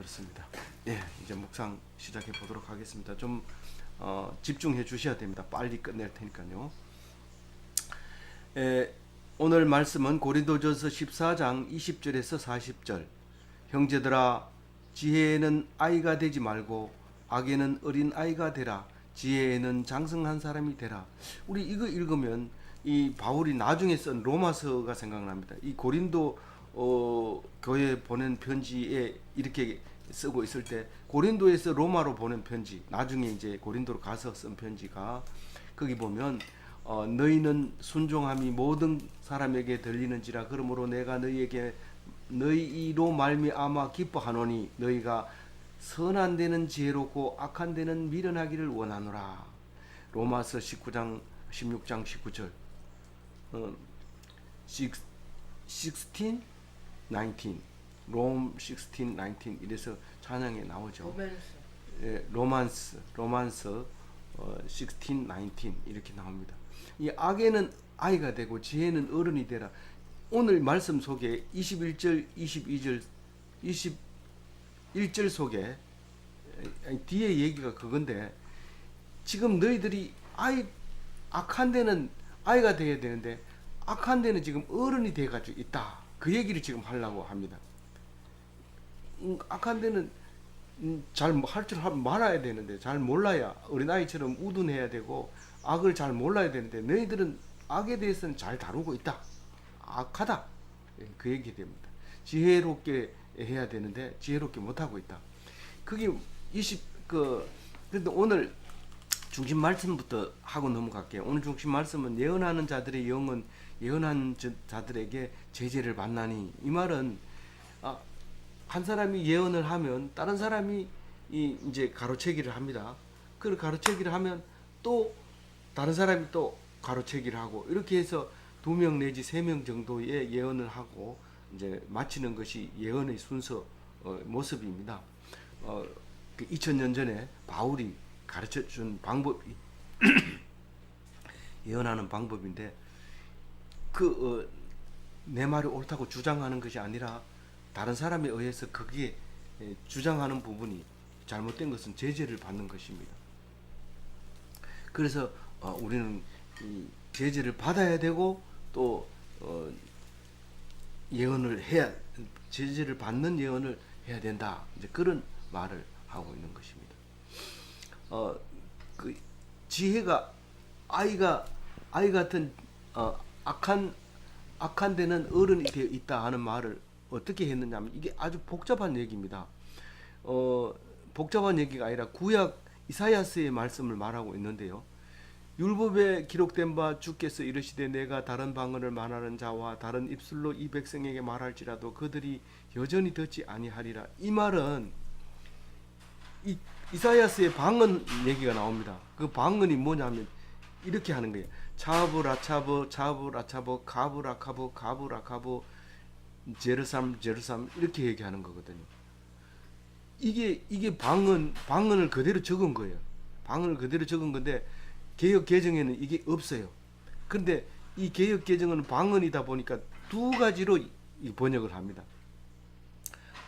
그렇습니다. 예, 이제 묵상 시작해 보도록 하겠습니다. 좀 집중해 주셔야 됩니다. 빨리 끝낼 테니까요. 오늘 말씀은 고린도전서 14장 20절에서 40절. 형제들아, 지혜에는 아이가 되지 말고 악에는 어린 아이가 되라. 지혜에는 장성한 사람이 되라. 우리 이거 읽으면 이 바울이 나중에 쓴 로마서가 생각납니다. 이 고린도 교회 보낸 편지에 이렇게 쓰고 있을 때 고린도에서 로마로 보낸 편지, 나중에 이제 고린도로 가서 쓴 편지가 거기 보면 너희는 순종함이 모든 사람에게 들리는지라. 그러므로 내가 너희에게 너희로 말미암아 기뻐하노니 너희가 선한 데는 지혜롭고 악한 데는 미련하기를 원하노라. 로마서 16장 19절. 16, 19, 롬 16, 19 이래서 찬양에 나오죠. 로만서 16, 19 이렇게 나옵니다. 이 악에는 아이가 되고 지혜는 어른이 되라. 오늘 말씀 속에 21절, 22절, 21절 속에 뒤에 얘기가 그건데, 지금 너희들이 악한 데는 아이가 되어야 되는데 악한 데는 지금 어른이 돼가지고 있다. 그 얘기를 지금 하려고 합니다. 악한 데는 잘 할 줄 말아야 되는데 잘 몰라야 어린아이처럼 우둔해야 되고 악을 잘 몰라야 되는데 너희들은 악에 대해서는 잘 다루고 있다. 악하다. 그 얘기 됩니다. 지혜롭게 해야 되는데 지혜롭게 못하고 있다. 그게 그런데 오늘 중심 말씀부터 하고 넘어갈게요. 오늘 중심 말씀은 예언하는 자들의 영은 예언한 자들에게 제재를 받나니. 이 말은 한 사람이 예언을 하면 다른 사람이 이제 가로채기를 합니다. 그 가로채기를 하면 또 다른 사람이 또 가로채기를 하고, 이렇게 해서 2명 내지 3명 정도의 예언을 하고 이제 마치는 것이 예언의 순서 모습입니다. 2000년 전에 바울이 가르쳐 준 방법이 예언하는 방법인데, 내 말이 옳다고 주장하는 것이 아니라 다른 사람에 의해서 거기에 주장하는 부분이 잘못된 것은 제재를 받는 것입니다. 그래서 우리는 이 제재를 받아야 되고 또 예언을 해야, 제재를 받는 예언을 해야 된다. 이제 그런 말을 하고 있는 것입니다. 그 지혜가 아이 같은 악한 데는 어른이 되어 있다 하는 말을 어떻게 했느냐면, 이게 아주 복잡한 얘기입니다. 복잡한 얘기가 아니라 구약 이사야서의 말씀을 말하고 있는데요. 율법에 기록된 바 주께서 이르시되 내가 다른 방언을 말하는 자와 다른 입술로 이 백성에게 말할지라도 그들이 여전히 듣지 아니하리라. 이 말은 이사야서의 방언 얘기가 나옵니다. 그 방언이 뭐냐면 이렇게 하는 거예요. 차브라차브 차브라차브 가브라카브 가브라카브 제르삼 이렇게 얘기하는 거거든요. 이게 방언을 그대로 적은 거예요. 방언을 그대로 적은 건데 개역 개정에는 이게 없어요. 그런데 이 개역 개정은 방언이다 보니까 두 가지로 번역을 합니다.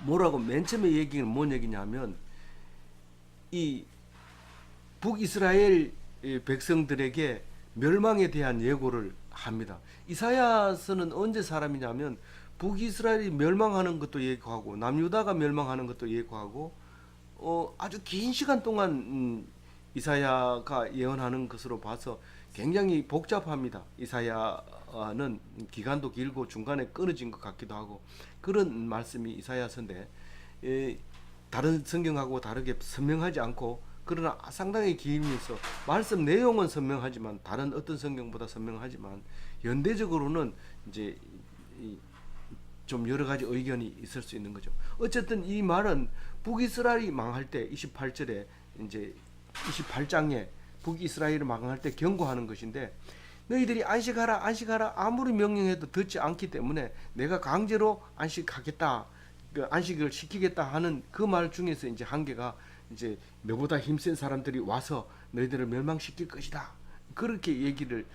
뭐라고 맨 처음에 얘기는 뭔 얘기냐면, 이 북이스라엘 백성들에게 멸망에 대한 예고를 합니다. 이사야서는 언제 사람이냐면 북이스라엘이 멸망하는 것도 예고하고 남유다가 멸망하는 것도 예고하고 아주 긴 시간 동안 이사야가 예언하는 것으로 봐서 굉장히 복잡합니다. 이사야는 기간도 길고 중간에 끊어진 것 같기도 하고 그런 말씀이 이사야서인데, 다른 성경하고 다르게 선명하지 않고 그러나 상당히 길면서 말씀 내용은 선명하지만 다른 어떤 성경보다 선명하지만 연대적으로는 이제 좀 여러 가지 의견이 있을 수 있는 거죠. 어쨌든 이 말은 북이스라엘이 망할 때 28절에 이제 28장에 북이스라엘이 망할 때 경고하는 것인데, 너희들이 안식하라 아무리 명령해도 듣지 않기 때문에 내가 강제로 안식하겠다, 그 안식을 시키겠다 하는 그 말 중에서 이제 한 개가 이제 너보다 힘센 사람들이 와서 너희들을 멸망시킬 것이다. 그렇게 얘기를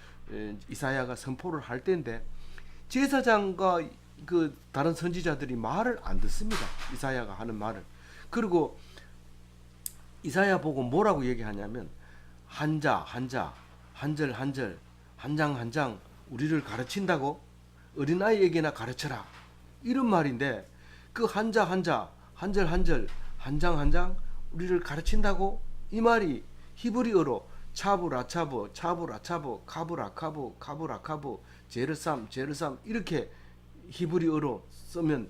이사야가 선포를 할 때인데, 제사장과 그 다른 선지자들이 말을 안 듣습니다. 이사야가 하는 말을. 그리고 이사야 보고 뭐라고 얘기하냐면 한자 한자 한절 한절 한 장 한 장 우리를 가르친다고 어린아이에게나 가르쳐라 이런 말인데 그 한자 한자 한절 한절 한 장 한 장 우리를 가르친다고 이 말이 히브리어로 차브라차브 차브라차브 카브라카브 카브라카브 제르삼 제르삼 이렇게 히브리어로 쓰면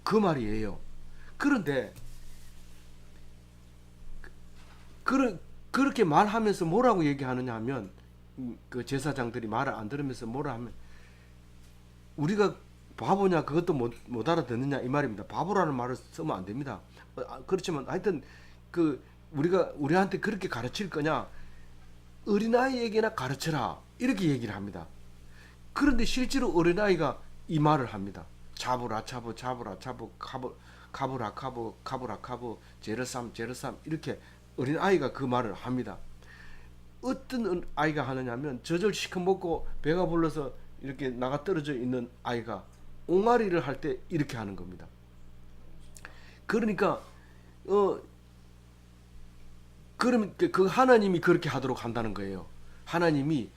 그 말이에요. 그런데 그렇게 말하면서 뭐라고 얘기하느냐 하면 그 제사장들이 말을 안 들으면서 뭐라 하면 우리가 바보냐 그것도 못 알아듣느냐 이 말입니다. 바보라는 말을 쓰면 안 됩니다. 그렇지만 하여튼 그 우리한테 그렇게 가르칠 거냐 어린아이에게나 가르쳐라 이렇게 얘기를 합니다. 그런데 실제로 어린아이가 이 말을 합니다. 차브라차브 차브라차브 카브라카브 카브라카브 제르삼 제르삼 이렇게 어린아이가 그 말을 합니다. 어떤 아이가 하느냐면 저절 시커멓고 배가 불러서 이렇게 나가 떨어져 있는 아이가 옹알이를 할 때 이렇게 하는 겁니다. 그러니까 그러면 그 하나님이 그렇게 하도록 한다는 거예요. 하나님이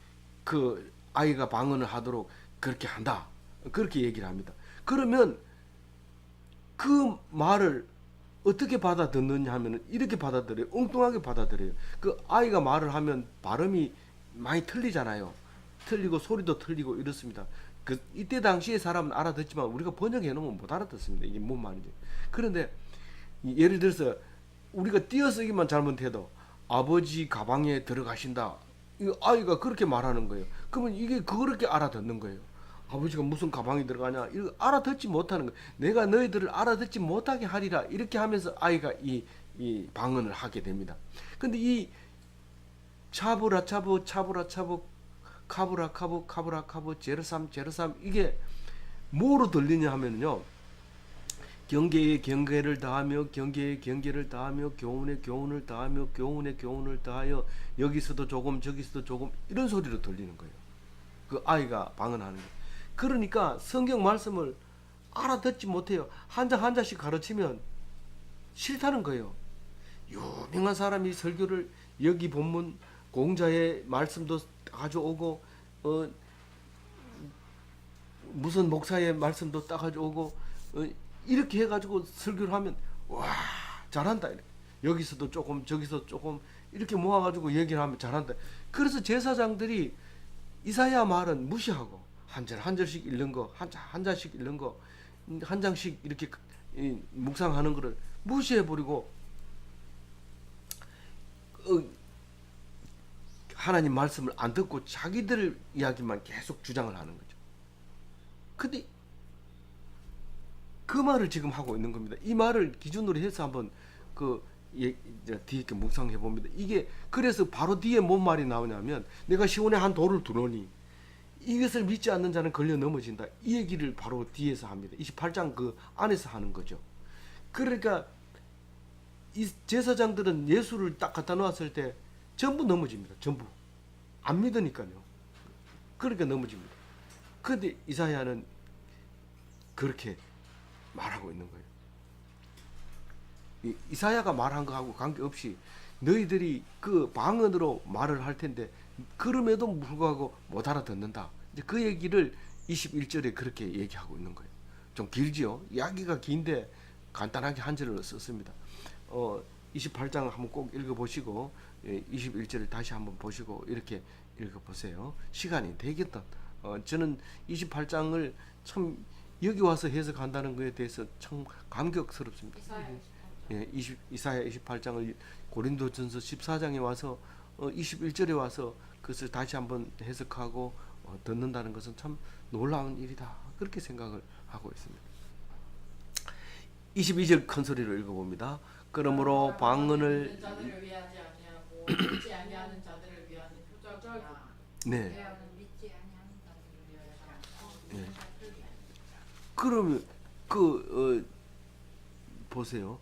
그 아이가 방언을 하도록 그렇게 한다. 그렇게 얘기를 합니다. 그러면 그 말을 어떻게 받아듣느냐 하면 이렇게 받아들여요. 엉뚱하게 받아들여요. 그 아이가 말을 하면 발음이 많이 틀리잖아요. 틀리고 소리도 틀리고 이렇습니다. 그 이때 당시에 사람은 알아듣지만 우리가 번역해 놓으면 못 알아듣습니다. 이게 뭔 말인지. 그런데 예를 들어서 우리가 띄어쓰기만 잘못해도 아버지 가방에 들어가신다. 이 아이가 그렇게 말하는 거예요. 그러면 이게 그렇게 알아듣는 거예요. 아버지가 무슨 가방에 들어가냐 이거 알아듣지 못하는 거예요. 내가 너희들을 알아듣지 못하게 하리라 이렇게 하면서 아이가 이 방언을 하게 됩니다. 근데 이 차브라차브 차브라차브 카브라카브 카브라카브 제르삼 제르삼 이게 뭐로 들리냐 하면요 경계에 경계를 다하며 경계에 경계를 다하며 교훈에 교훈을 다하며 교훈에 교훈을 다하여 여기서도 조금 저기서도 조금 이런 소리로 들리는 거예요. 그 아이가 방언하는 거예요. 그러니까 성경 말씀을 알아듣지 못해요. 한 장 한 장씩 가르치면 싫다는 거예요. 유명한 사람이 설교를 여기 본문 공자의 말씀도 가져오고 무슨 목사의 말씀도 따가지고 이렇게 해가지고 설교를 하면 와 잘한다 이렇게. 여기서도 조금 저기서 조금 이렇게 모아가지고 얘기를 하면 잘한다. 그래서 제사장들이 이사야 말은 무시하고 한 절 한 절씩 읽는 거 한 장씩 읽는 거 한 장씩 이렇게 묵상하는 거를 무시해버리고 하나님 말씀을 안 듣고 자기들 이야기만 계속 주장을 하는 거죠. 근데 그 말을 지금 하고 있는 겁니다. 이 말을 기준으로 해서 한번 뒤에 이렇게 묵상해 봅니다. 이게 그래서 바로 뒤에 뭔 말이 나오냐면 내가 시온에 한 돌을 두노니 이것을 믿지 않는 자는 걸려 넘어진다. 이 얘기를 바로 뒤에서 합니다. 28장 그 안에서 하는 거죠. 그러니까 이 제사장들은 예수를 딱 갖다 놓았을 때 전부 넘어집니다. 전부 안 믿으니까요. 그러니까 넘어집니다. 그런데 이사야는 그렇게 말하고 있는 거예요. 이사야가 말한 거하고 관계없이 너희들이 그 방언으로 말을 할 텐데 그럼에도 불구하고 못 알아듣는다. 이제 그 얘기를 21절에 그렇게 얘기하고 있는 거예요. 좀 길지요. 이야기가 긴데 간단하게 한 절을 썼습니다. 28장 한번 꼭 읽어보시고 21절을 다시 한번 보시고 이렇게 읽어보세요. 시간이 되겠다. 저는 28장을 참 여기 와서 해석한다는 것에 대해서 참 감격스럽습니다. 이사야 28장을 고린도전서 14장에 와서 21절에 와서 그것을 다시 한번 해석하고 듣는다는 것은 참 놀라운 일이다. 그렇게 생각을 하고 있습니다. 22절 큰 소리로 읽어봅니다. 그러므로 방언을 자들을 위하지 아니하고 믿지 아니하는 자들을 위하는 표적이라. 네. 믿지 아니하는 자들을 위하지 네. 그러면 보세요.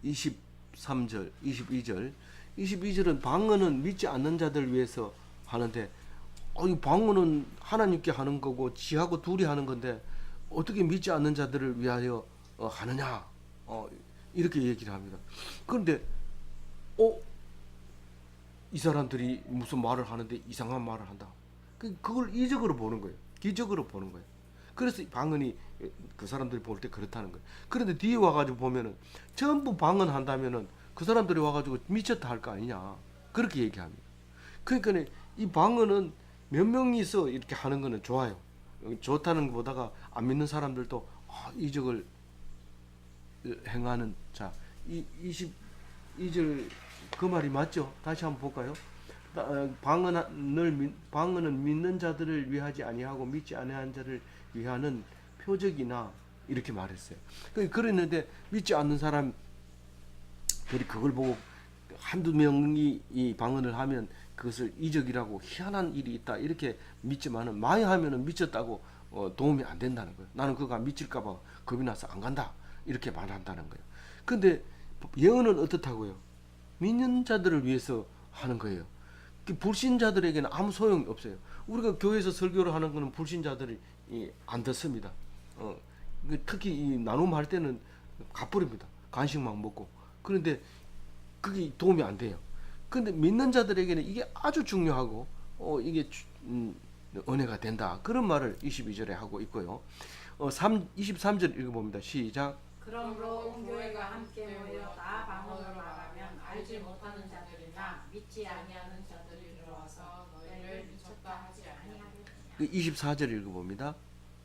23절, 22절. 22절은 방언은 믿지 않는 자들을 위해서 하는데 이 방언은 하나님께 하는 거고 지하고 둘이 하는 건데 어떻게 믿지 않는 자들을 위하여 하느냐 이렇게 얘기를 합니다. 그런데 이 사람들이 무슨 말을 하는데 이상한 말을 한다. 그걸 이적으로 보는 거예요. 기적으로 보는 거예요. 그래서 방언이 그 사람들이 볼 때 그렇다는 거예요. 그런데 뒤에 와가지고 보면은 전부 방언한다면은 그 사람들이 와가지고 미쳤다 할 거 아니냐. 그렇게 얘기합니다. 그러니까 이 방언은 몇 명이서 이렇게 하는 거는 좋아요. 좋다는 것보다가 안 믿는 사람들도 이적을 행하는 자, 22절 그 말이 맞죠? 다시 한번 볼까요? 방언은 믿는 자들을 위하지 아니하고 믿지 아니한 자를 위하는 표적이나 이렇게 말했어요. 그랬는데 믿지 않는 사람들이 그걸 보고 한두 명이 이 방언을 하면 그것을 이적이라고 희한한 일이 있다 이렇게 믿지만은 많이 하면은 미쳤다고 도움이 안 된다는 거예요. 나는 그거 미칠까봐 겁이 나서 안 간다 이렇게 말한다는 거예요. 근데 예언은 어떻다고요? 믿는 자들을 위해서 하는 거예요. 불신자들에게는 아무 소용이 없어요. 우리가 교회에서 설교를 하는 거는 불신자들이 안 듣습니다. 특히 이 나눔할 때는 갚버립니다. 간식만 먹고. 그런데 그게 도움이 안 돼요. 근데 믿는 자들에게는 이게 아주 중요하고 이게 은혜가 된다. 그런 말을 22절에 하고 있고요. 23절 읽어봅니다. 시작. 그러므로 온 교회가 함께 모여 다 방언으로 말하면 알지 못하는 자들이나 믿지 아니하는 자들이 들어와서 너희를 미쳤다 하지 아니하겠느냐. 24절 읽어봅니다.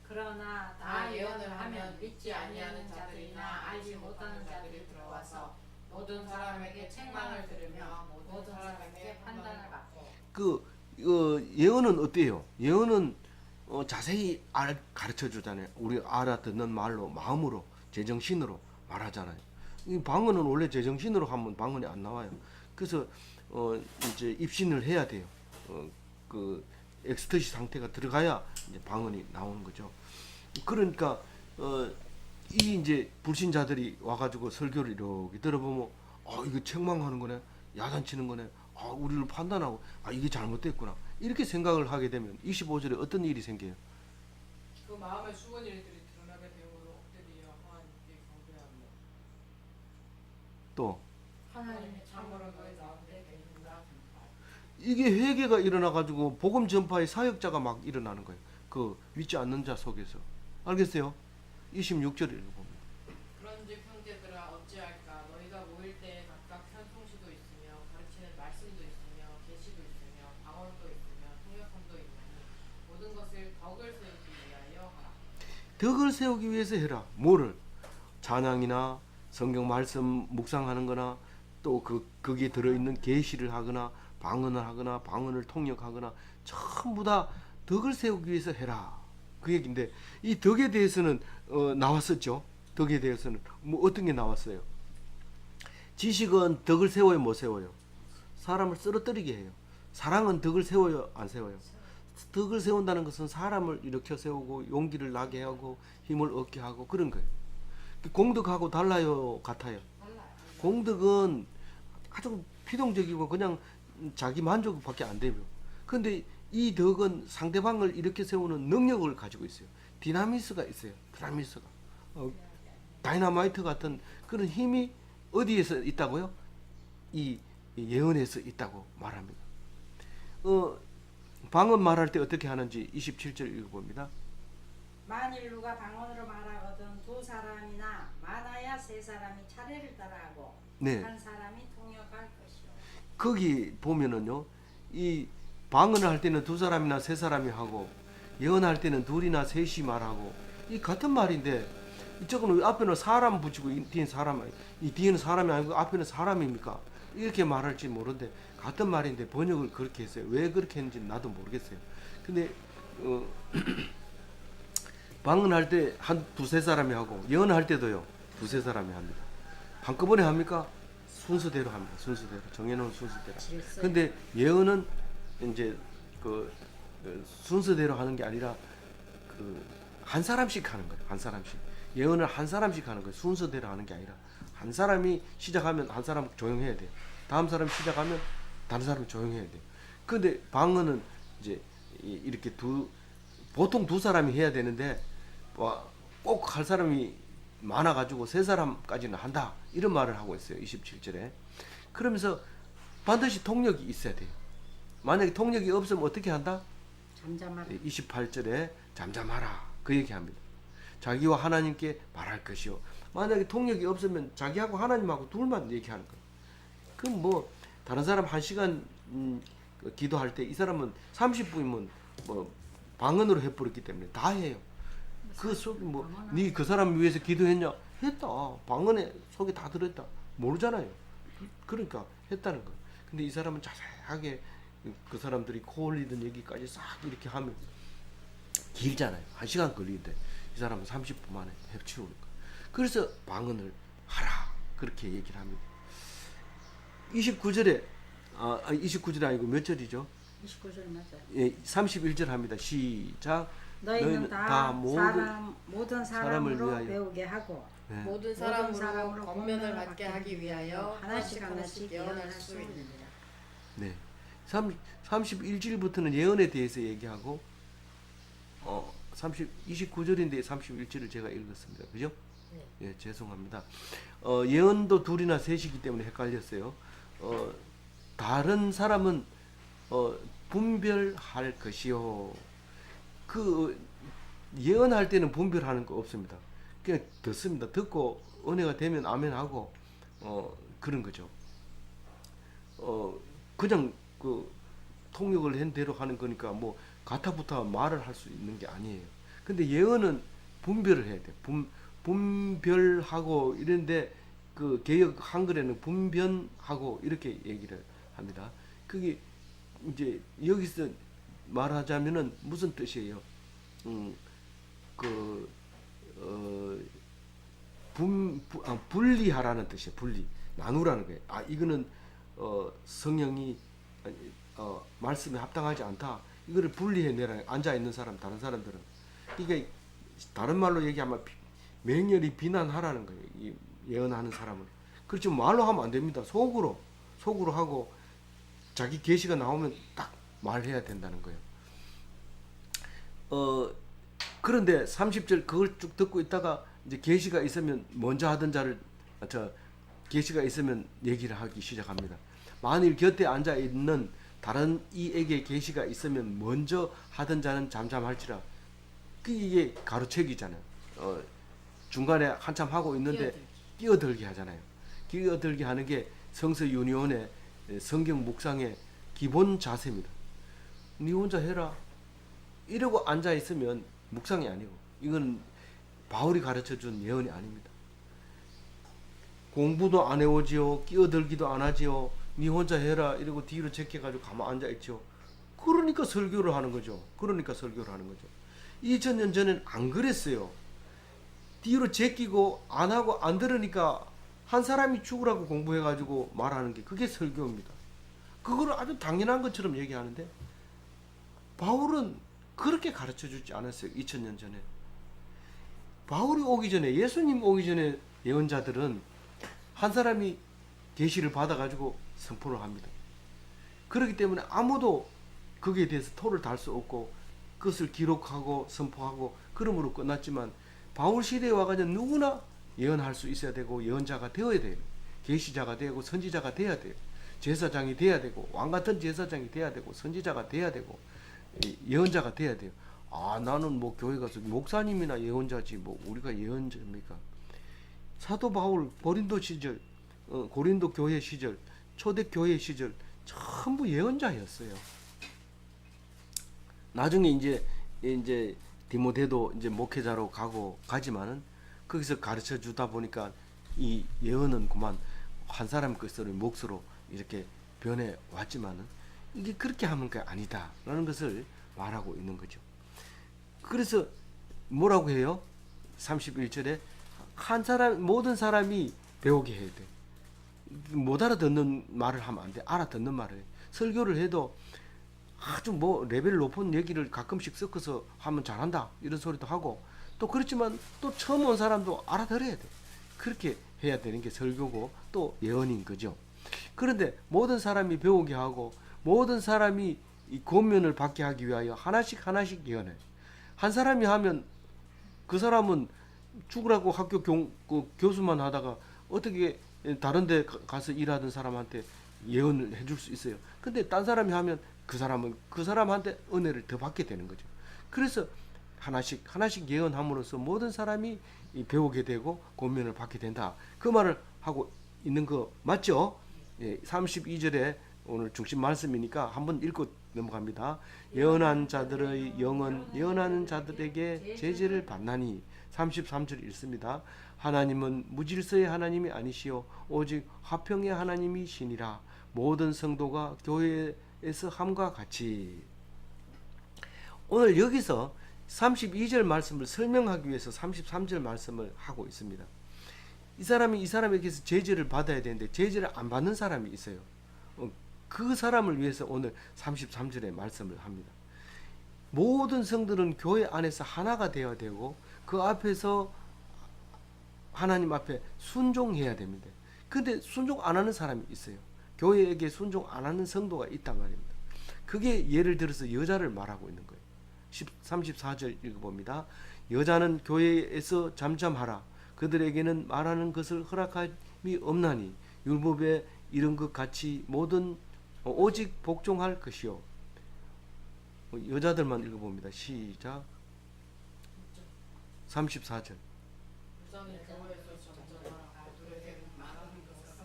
그러나 다 예언을 하면 믿지 아니하는 자들이나 알지 못하는 자들이 들어와서 모든 사람에게 책망을 들으며 모든 사람에게 판단을 받고. 예언은 어때요? 예언은 자세히 가르쳐 주잖아요. 우리 알아듣는 말로 마음으로 제정신으로 말하잖아요. 이 방언은 원래 제정신으로 하면 방언이 안 나와요. 그래서 이제 입신을 해야 돼요. 그 엑스터시 상태가 들어가야 이제 방언이 나오는 거죠. 그러니까 이 이제 불신자들이 와가지고 설교를 이렇게 들어보면 이거 책망하는 거네, 야단치는 거네, 우리를 판단하고 이게 잘못됐구나 이렇게 생각을 하게 되면 25절에 어떤 일이 생겨요? 그 마음의 수건 일들이 드러나게 되므로 엎드리어 하나님께 경배하며 또 하나님의 참으로 너희 가운데 계신다. 이게 회개가 일어나가지고 복음 전파의 사역자가 막 일어나는 거예요. 그 믿지 않는 자 속에서. 알겠어요? 26절 읽어봅니다. 그런즉 형제들아 어찌할까 너희가 모일 때에 각각 편송시도 있으며 가르치는 말씀도 있으며 계시도 있으며 방언도 있으며 통역함도 있나니 모든 것을 덕을 세우기 위하여 하라. 덕을 세우기 위해서 해라. 뭐를? 찬양이나 성경 말씀 묵상하는 거나 또 거기에 들어있는 계시를 하거나 방언을 하거나 방언을 통역하거나 전부 다 덕을 세우기 위해서 해라. 그 얘기인데 이 덕에 대해서는 나왔었죠. 덕에 대해서는 뭐 어떤 게 나왔어요? 지식은 덕을 세워요, 못 세워요? 사람을 쓰러뜨리게 해요. 사랑은 덕을 세워요, 안 세워요? 덕을 세운다는 것은 사람을 일으켜 세우고 용기를 나게 하고 힘을 얻게 하고 그런 거예요. 공덕하고 달라요, 같아요? 공덕은 아주 피동적이고 그냥 자기 만족밖에 안 되고요. 근데 이 덕은 상대방을 일으켜 세우는 능력을 가지고 있어요. 디나미스가 있어요. 디나미스가. 다이나마이트 같은 그런 힘이 어디에서 있다고요? 이 예언에서 있다고 말합니다. 방언 말할 때 어떻게 하는지 27절 읽어봅니다. 만일 누가 방언으로 말하거든 두 사람이나 많아야 세 사람이 차례를 따라하고 네. 한 사람이 통역할 것이요. 거기 보면은요, 이 방언을 할 때는 두 사람이나 세 사람이 하고 예언할 때는 둘이나 셋이 말하고 이 같은 말인데 이쪽은 왜 앞에는 사람 붙이고 이 뒤에는 사람이 아니고 앞에는 사람입니까? 이렇게 말할지 모르는데 같은 말인데 번역을 그렇게 했어요. 왜 그렇게 했는지 나도 모르겠어요. 근데 방언할 때 한 두세 사람이 하고 예언할 때도요 두세 사람이 합니다. 한꺼번에 합니까? 순서대로 합니다. 순서대로 정해놓은 순서대로. 근데 예언은 이제 그 순서대로 하는 게 아니라 한 사람씩 하는 거예요. 한 사람씩 예언을 한 사람씩 하는 거예요. 순서대로 하는 게 아니라 한 사람이 시작하면 한 사람 조용해야 돼요. 다음 사람이 시작하면 다른 사람이 조용해야 돼요. 근데 방언은 이제 이렇게 보통 두 사람이 해야 되는데 꼭 할 사람이 많아가지고 세 사람까지는 한다 이런 말을 하고 있어요. 27절에. 그러면서 반드시 통력이 있어야 돼요. 만약에 통력이 없으면 어떻게 한다? 잠잠하라. 28절에 잠잠하라 그 얘기합니다. 자기와 하나님께 말할 것이요. 만약에 통력이 없으면 자기하고 하나님하고 둘만 얘기하는 거예요. 그럼 뭐 다른 사람 1시간 기도할 때 이 사람은 30분이면 뭐 방언으로 해버렸기 때문에 다 해요. 그 속에 뭐 네 그 사람 위해서 기도했냐? 했다. 방언에 속에 다 들었다. 모르잖아요. 그러니까 했다는 거예요. 근데 이 사람은 자세하게 그 사람들이 코 올리던 얘기까지 싹 이렇게 하면 길잖아요. 1시간 걸리는데 이 사람은 30분 만에 해치우는 거예요. 그래서 방언을 하라 그렇게 얘기를 합니다. 29절에 29절이 아니고 몇 절이죠? 29절 맞아요. 예, 31절 합니다. 시작. 너희는 다 모든 사람을 사람으로 위하여. 배우게 하고 네. 모든 사람으로 권면을 받게 하기 위하여 하나씩 하나씩 예언할 수 있느니라. 네. 31절부터는 예언에 대해서 얘기하고 29절인데 31절을 제가 읽었습니다. 그죠? 네. 예, 죄송합니다. 예언도 둘이나 셋이기 때문에 헷갈렸어요. 다른 사람은 분별할 것이요. 그 예언할 때는 분별하는 거 없습니다. 그냥 듣습니다. 듣고 은혜가 되면 아멘하고 그런 거죠. 그냥 그 통역을 한 대로 하는 거니까 뭐 가타부타 말을 할 수 있는 게 아니에요. 근데 예언은 분별을 해야 돼. 분별하고 이런데 그 개역 한글에는 분변하고 이렇게 얘기를 합니다. 그게 이제 여기서 말하자면은 무슨 뜻이에요? 분리하라는 뜻이에요. 분리, 나누라는 거예요. 이거는 성령이 말씀에 합당하지 않다. 이거를 분리해내라. 앉아 있는 사람, 다른 사람들은 이게 다른 말로 얘기하면 맹렬히 비난하라는 거예요. 이 예언하는 사람은. 그렇지만 말로 하면 안 됩니다. 속으로 하고 자기 계시가 나오면 딱 말해야 된다는 거예요. 그런데 30절 그걸 쭉 듣고 있다가 이제 계시가 있으면 먼저 하던 자를 계시가 있으면 얘기를 하기 시작합니다. 만일 곁에 앉아 있는 다른 이에게 계시가 있으면 먼저 하던 자는 잠잠할지라. 이게 가로채기잖아요. 중간에 한참 하고 있는데 끼어들기 하잖아요. 끼어들기 하는 게 성서 유니온의 성경 묵상의 기본 자세입니다. 네 혼자 해라 이러고 앉아 있으면 묵상이 아니고 이건 바울이 가르쳐준 예언이 아닙니다. 공부도 안 해오지요. 끼어들기도 안 하지요. 네 혼자 해라 이러고 뒤로 제껴가지고 가만 앉아 있죠. 그러니까 설교를 하는 거죠. 2000년 전엔 안 그랬어요. 뒤로 제끼고 안 하고 안 들으니까 한 사람이 죽으라고 공부해가지고 말하는 게 그게 설교입니다. 그거를 아주 당연한 것처럼 얘기하는데 바울은 그렇게 가르쳐주지 않았어요. 2000년 전에. 바울이 오기 전에, 예수님 오기 전에 예언자들은 한 사람이 계시를 받아가지고 선포를 합니다. 그렇기 때문에 아무도 거기에 대해서 토를 달 수 없고 그것을 기록하고 선포하고 그러므로 끝났지만 바울 시대에 와가지고 누구나 예언할 수 있어야 되고 예언자가 되어야 돼요. 계시자가 되고 선지자가 돼야 돼요. 제사장이 돼야 되고 왕 같은 제사장이 돼야 되고 선지자가 돼야 되고 예언자가 돼야 돼요. 나는 뭐 교회 가서 목사님이나 예언자지 뭐 우리가 예언자입니까? 사도 바울 고린도 시절, 고린도 교회 시절, 초대 교회 시절 전부 예언자였어요. 나중에 이제 디모데도 이제 목회자로 가지만은 거기서 가르쳐 주다 보니까 이 예언은 그만 한 사람 것으로 몫으로 이렇게 변해 왔지만은 이게 그렇게 하면 그 아니다라는 것을 말하고 있는 거죠. 그래서 뭐라고 해요? 31절에 한 사람 모든 사람이 배우게 해야 돼. 못 알아듣는 말을 하면 안 돼. 알아듣는 말을 해. 설교를 해도 아주 뭐 레벨 높은 얘기를 가끔씩 섞어서 하면 잘한다 이런 소리도 하고 또 그렇지만 또 처음 온 사람도 알아들어야 돼. 그렇게 해야 되는 게 설교고 또 예언인 거죠. 그런데 모든 사람이 배우게 하고 모든 사람이 이 권면을 받게 하기 위하여 하나씩 예언해. 한 사람이 하면 그 사람은 죽으라고 학교 교수만 하다가 어떻게 다른 데 가서 일하던 사람한테 예언을 해줄 수 있어요. 근데 딴 사람이 하면 그 사람은 그 사람한테 은혜를 더 받게 되는 거죠. 그래서 하나씩 예언함으로써 모든 사람이 배우게 되고 권면을 받게 된다. 그 말을 하고 있는 거 맞죠? 예, 32절에 오늘 중심 말씀이니까 한번 읽고 넘어갑니다. 예언한 자들의 영은 예언하는 자들에게 제재를 받나니. 33절 읽습니다. 하나님은 무질서의 하나님이 아니시오 오직 화평의 하나님이시니라. 모든 성도가 교회에서 함과 같이. 오늘 여기서 32절 말씀을 설명하기 위해서 33절 말씀을 하고 있습니다. 이 사람에게서 제재를 받아야 되는데 제재를 안 받는 사람이 있어요. 그 사람을 위해서 오늘 33절에 말씀을 합니다. 모든 성들은 교회 안에서 하나가 되어야 되고 그 앞에서 하나님 앞에 순종해야 됩니다. 근데 순종 안 하는 사람이 있어요. 교회에게 순종 안 하는 성도가 있단 말입니다. 그게 예를 들어서 여자를 말하고 있는 거예요. 34절 읽어봅니다. 여자는 교회에서 잠잠하라. 그들에게는 말하는 것을 허락함이 없나니 율법에 이런 것 같이 모든 오직 복종할 것이요. 여자들만 읽어봅니다. 시작. 34절. 여자는 교회에서 잠잠하라. 그들에게 말하는 것을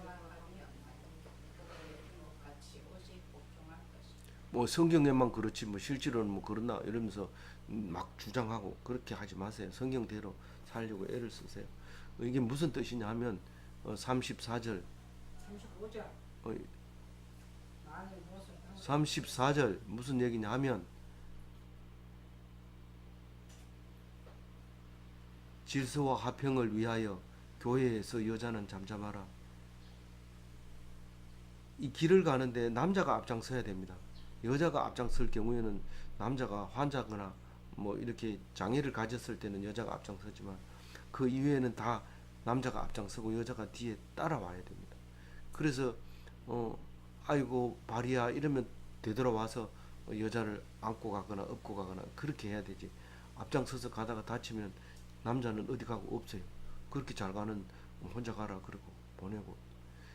같이 오직 복종할 것이. 뭐 성경에만 그렇지 뭐 실제로는 뭐 그러나 이러면서 막 주장하고 그렇게 하지 마세요. 성경대로 살려고 애를 쓰세요. 이게 무슨 뜻이냐 하면 34절 35절. 34절 무슨 얘기냐 하면 질서와 화평을 위하여 교회에서 여자는 잠잠하라. 이 길을 가는데 남자가 앞장서야 됩니다. 여자가 앞장설 경우에는 남자가 환자거나 뭐 이렇게 장애를 가졌을 때는 여자가 앞장서지만 그 이외에는 다 남자가 앞장서고 여자가 뒤에 따라와야 됩니다. 그래서 아이고 발이야 이러면 되돌아와서 여자를 안고 가거나 업고 가거나 그렇게 해야 되지. 앞장서서 가다가 다치면 남자는 어디 가고 없어요. 그렇게 잘 가는 혼자 가라 그러고 보내고.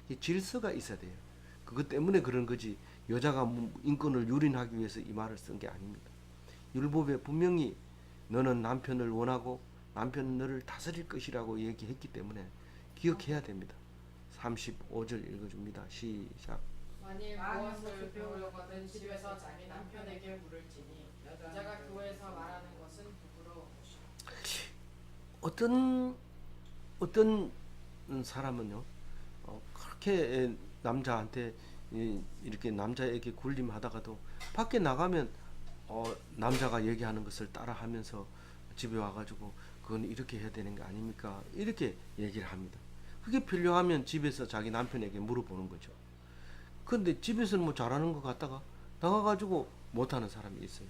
이 질서가 있어야 돼요. 그것 때문에 그런 거지. 여자가 인권을 유린하기 위해서 이 말을 쓴 게 아닙니다. 율법에 분명히 너는 남편을 원하고 남편은 너를 다스릴 것이라고 얘기했기 때문에 기억해야 됩니다. 35절 읽어줍니다. 시작. 만일 무엇을 배우려고 하든 집에서 자기 남편에게 물을지니 여자가 교회에서 말하는 것은 부끄러운 것이요. 어떤 사람은요 그렇게 남자한테 이렇게 남자에게 굴림하다가도 밖에 나가면 남자가 얘기하는 것을 따라하면서 집에 와가지고 그건 이렇게 해야 되는 게 아닙니까? 이렇게 얘기를 합니다. 그게 필요하면 집에서 자기 남편에게 물어보는 거죠. 근데 집에서는 뭐 잘하는 것 같다가 나가가지고 못하는 사람이 있어요.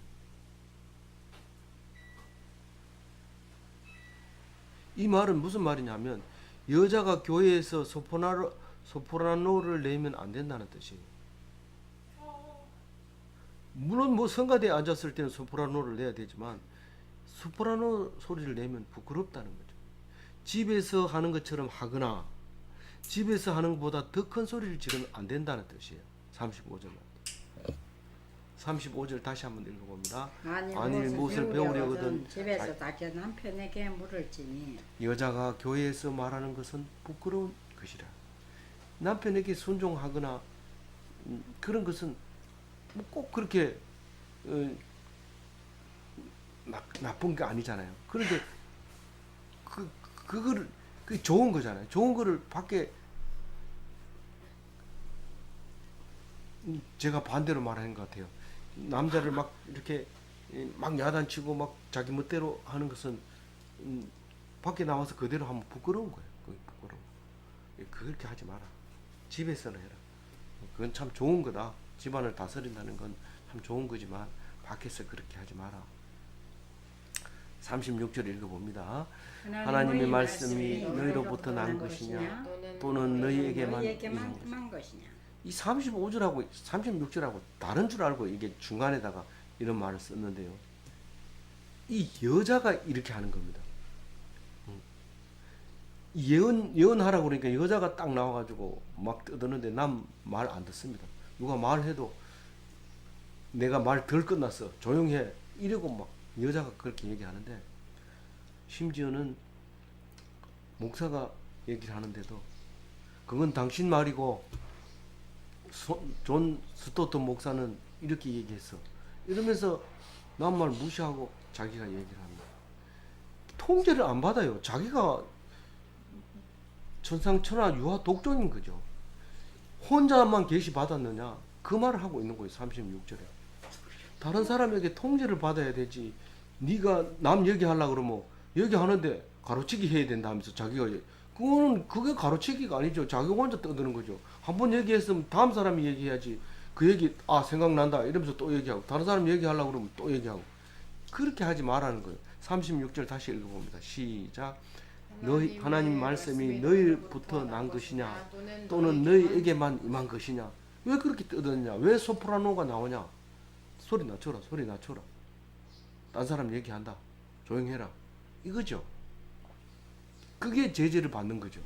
이 말은 무슨 말이냐면 여자가 교회에서 소프라노를 내면 안 된다는 뜻이에요. 물론 뭐 성가대에 앉았을 때는 소프라노를 내야 되지만 소프라노 소리를 내면 부끄럽다는 거죠. 집에서 하는 것처럼 하거나 집에서 하는 것보다 더 큰 소리를 지르면 안 된다는 뜻이에요. 35절 35절 다시 한번 읽어봅니다. 만일 무엇을 배우려거든 집에서 자기 남편에게 물을지니 여자가 교회에서 말하는 것은 부끄러운 것이라. 남편에게 순종하거나 그런 것은 뭐 꼭 그렇게 나쁜 게 아니잖아요. 그런데 그거를 그 좋은 거잖아요. 좋은 거를 밖에 제가 반대로 말하는 것 같아요. 남자를 막 이렇게 막 야단치고 막 자기 멋대로 하는 것은 밖에 나와서 그대로 하면 부끄러운 거예요. 그게 부끄러워. 그렇게 하지 마라. 집에서는 해라. 그건 참 좋은 거다. 집안을 다스린다는 건 참 좋은 거지만 밖에서 그렇게 하지 마라. 36절 읽어봅니다. 하나님의 말씀이 너희로부터 난 것이냐 또는 너희에게만 이른 것이냐. 이 35절하고 36절하고 다른 줄 알고 이게 중간에다가 이런 말을 썼는데요. 이 여자가 이렇게 하는 겁니다. 예언하라고 그러니까 여자가 딱 나와가지고 막 떠드는데 난 말 안 듣습니다. 누가 말해도 내가 말 덜 끝났어. 조용해. 이러고 막 여자가 그렇게 얘기하는데 심지어는 목사가 얘기를 하는데도 그건 당신 말이고 존 스토튼 목사는 이렇게 얘기했어. 이러면서 남 말 무시하고 자기가 얘기를 합니다. 통제를 안 받아요. 자기가 천상천하 유아 독존인 거죠. 혼자만 계시 받았느냐 그 말을 하고 있는 거예요. 36절에 다른 사람에게 통제를 받아야 되지. 네가 남 얘기하려고 그러면 얘기하는데 가로치기 해야 된다 하면서 자기가 그게 가로치기가 아니죠. 자기 혼자 떠드는 거죠. 한번 얘기했으면 다음 사람이 얘기해야지. 그 얘기 생각난다 이러면서 또 얘기하고 다른 사람 얘기하려고 그러면 또 얘기하고 그렇게 하지 말라는 거예요. 36절 다시 읽어봅니다. 시작. 너희 하나님 말씀이 너희부터 난 것이냐 또는 너희에게만 임한 것이냐. 왜 그렇게 떠드느냐. 왜 소프라노가 나오냐. 소리 낮춰라. 소리 낮춰라. 딴 사람 얘기한다. 조용해라. 이거죠. 그게 제재를 받는 거죠.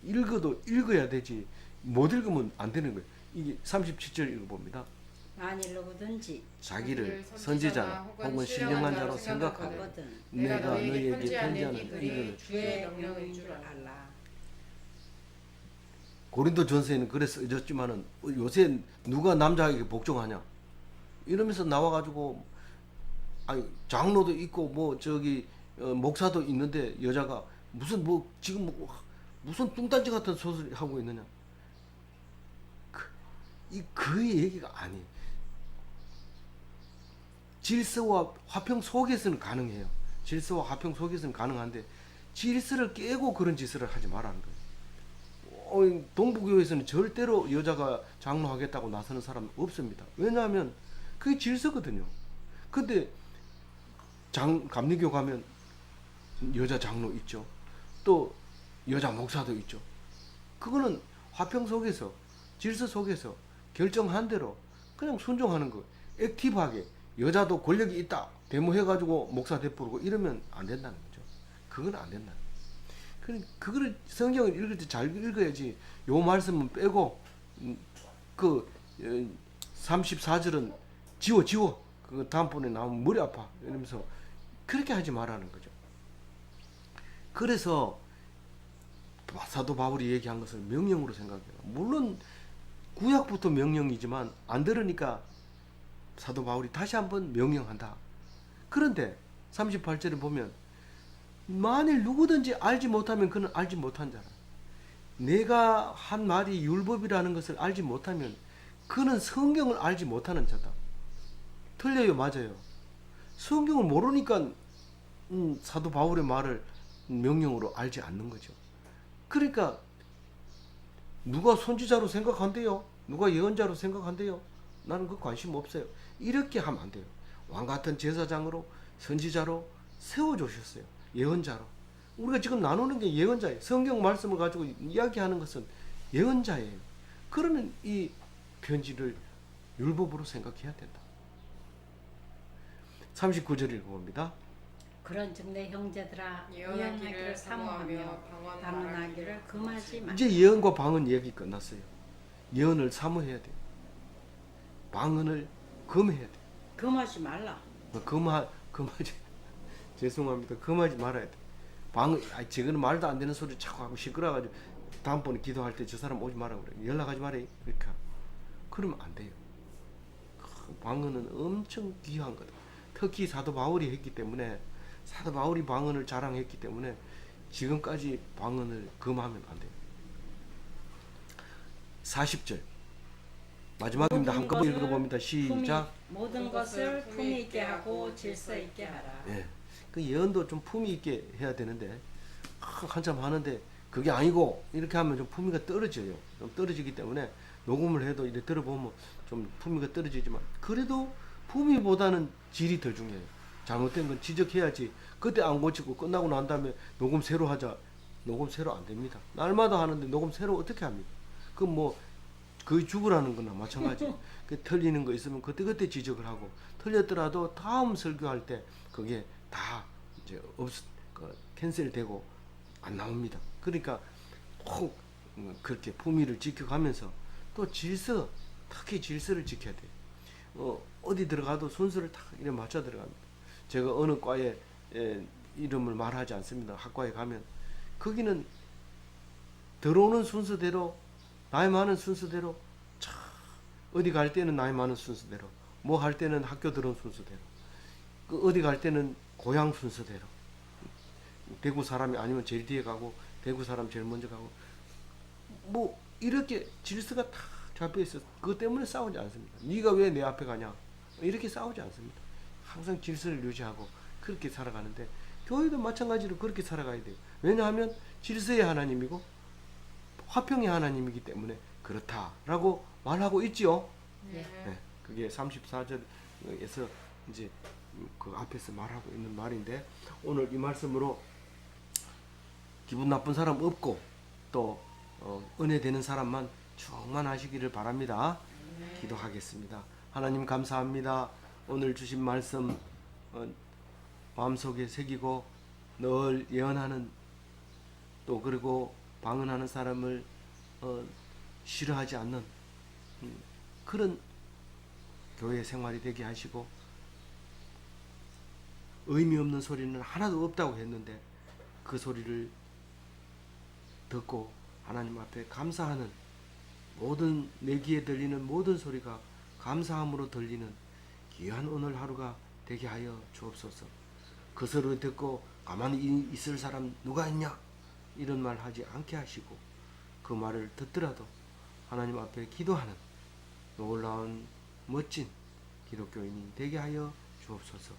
읽어도 읽어야 되지 못 읽으면 안 되는 거예요. 이게 37절 읽어봅니다. 만일 누구든지 자기를 선지자나 혹은 신령한 자로 생각하되 하거든 내가 너희에게 편지하는 이들이 이들을 주의 명령인 줄 알라. 고린도 전서에는 그래 써졌지만은 요새 누가 남자에게 복종하냐 이러면서 나와가지고 아니 장로도 있고 뭐 저기 목사도 있는데 여자가 무슨 뭐 지금 뭐 무슨 뚱딴지 같은 소리 하고 있느냐. 그 얘기가 아니. 질서와 화평 속에서는 가능해요. 질서와 화평 속에서는 가능한데 질서를 깨고 그런 짓을 하지 말라는 거예요. 동부교회에서는 절대로 여자가 장로하겠다고 나서는 사람 없습니다. 왜냐하면 그게 질서거든요. 근데 감리교 가면 여자 장로 있죠. 또 여자 목사도 있죠. 그거는 화평 속에서 질서 속에서 결정한 대로 그냥 순종하는 거. 액티브하게 여자도 권력이 있다 데모해가지고 목사 되부르고 이러면 안 된다는 거죠. 그건 안 된다. 그거를 성경을 읽을 때 잘 읽어야지. 요 말씀은 빼고 그 34절은 지워 그 다음번에 나오면 머리 아파 이러면서 그렇게 하지 말라는 거죠. 그래서 사도 바울이 얘기한 것을 명령으로 생각해요. 물론 구약부터 명령이지만 안 들으니까 사도 바울이 다시 한번 명령한다. 그런데 38절에 보면 만일 누구든지 알지 못하면 그는 알지 못한 자라. 내가 한 말이 율법이라는 것을 알지 못하면 그는 성경을 알지 못하는 자다. 틀려요, 맞아요. 성경을 모르니까 사도 바울의 말을 명령으로 알지 않는 거죠. 그러니까 누가 선지자로 생각한대요? 누가 예언자로 생각한대요? 나는 그 관심 없어요. 이렇게 하면 안 돼요. 왕 같은 제사장으로 선지자로 세워주셨어요. 예언자로. 우리가 지금 나누는 게 예언자예요. 성경 말씀을 가지고 이야기하는 것은 예언자예요. 그러면 이 편지를 율법으로 생각해야 된다. 39절 읽어봅니다. 그런즉 내 형제들아 예언하기를 예언하기를 사모하며 방언하기를 금하지 마. 이제 예언과 방언 얘기 끝났어요. 예언을 사모해야 돼요. 방언을 금해야 돼요. 금하지 말라. 금하지 죄송합니다. 금하지 말아야 돼. 지금은 말도 안 되는 소리 자꾸 하고 시끄러워가지고 다음번에 기도할 때 저 사람 오지 마라 그래. 연락하지 마라. 그러니까 그러면 안 돼요. 방언은 엄청 귀한 거다. 특히 사도 바울이 했기 때문에 사도 바울이 방언을 자랑했기 때문에 지금까지 방언을 금하면 안 돼요. 40절 마지막입니다. 한꺼번에 읽어봅니다. 시작. 모든 것을 품위 있게 하고 질서 있게 하라. 예. 그 예언도 좀 품위 있게 해야 되는데 한참 하는데 그게 아니고 이렇게 하면 좀 품위가 떨어져요. 좀 떨어지기 때문에 녹음을 해도 이렇게 들어보면 좀 품위가 떨어지지만 그래도 품위보다는 질이 더 중요해요. 잘못된 건 지적해야지. 그때 안 고치고 끝나고 난 다음에 녹음 새로 하자. 녹음 새로 안 됩니다. 날마다 하는데 녹음 새로 어떻게 합니까? 그 뭐 거의 죽으라는 거나 마찬가지. 그 틀리는 거 있으면 그때 지적을 하고 틀렸더라도 다음 설교할 때 그게 다 이제 캔슬되고 안 나옵니다. 그러니까 꼭 그렇게 품위를 지켜가면서 또 질서, 특히 질서를 지켜야 돼요. 어디 들어가도 순서를 딱 이렇게 맞춰 들어갑니다. 제가 어느 과에 이름을 말하지 않습니다. 학과에 가면 거기는 들어오는 순서대로, 나이 많은 순서대로, 어디 갈 때는 나이 많은 순서대로, 뭐 할 때는 학교 들어온 순서대로, 어디 갈 때는 고향 순서대로, 대구 사람이 아니면 제일 뒤에 가고 대구 사람 제일 먼저 가고, 뭐 이렇게 질서가 다 잡혀 있어. 그것 때문에 싸우지 않습니다. 네가 왜 내 앞에 가냐, 이렇게 싸우지 않습니다. 항상 질서를 유지하고 그렇게 살아가는데, 교회도 마찬가지로 그렇게 살아가야 돼요. 왜냐하면 질서의 하나님이고 화평의 하나님이기 때문에 그렇다라고 말하고 있지요. 네. 네, 그게 34절에서 이제 그 앞에서 말하고 있는 말인데, 오늘 이 말씀으로 기분 나쁜 사람 없고 또 은혜 되는 사람만 충만하시기를 바랍니다. 기도하겠습니다. 하나님 감사합니다. 오늘 주신 말씀 마음속에 새기고 늘 예언하는, 또 그리고 방언하는 사람을 싫어하지 않는 그런 교회 생활이 되게 하시고, 의미 없는 소리는 하나도 없다고 했는데 그 소리를 듣고 하나님 앞에 감사하는, 모든 내 귀에 들리는 모든 소리가 감사함으로 들리는 귀한 오늘 하루가 되게 하여 주옵소서. 그 소리를 듣고 가만히 있을 사람 누가 있냐 이런 말 하지 않게 하시고, 그 말을 듣더라도 하나님 앞에 기도하는 놀라운 멋진 기독교인이 되게 하여 주옵소서.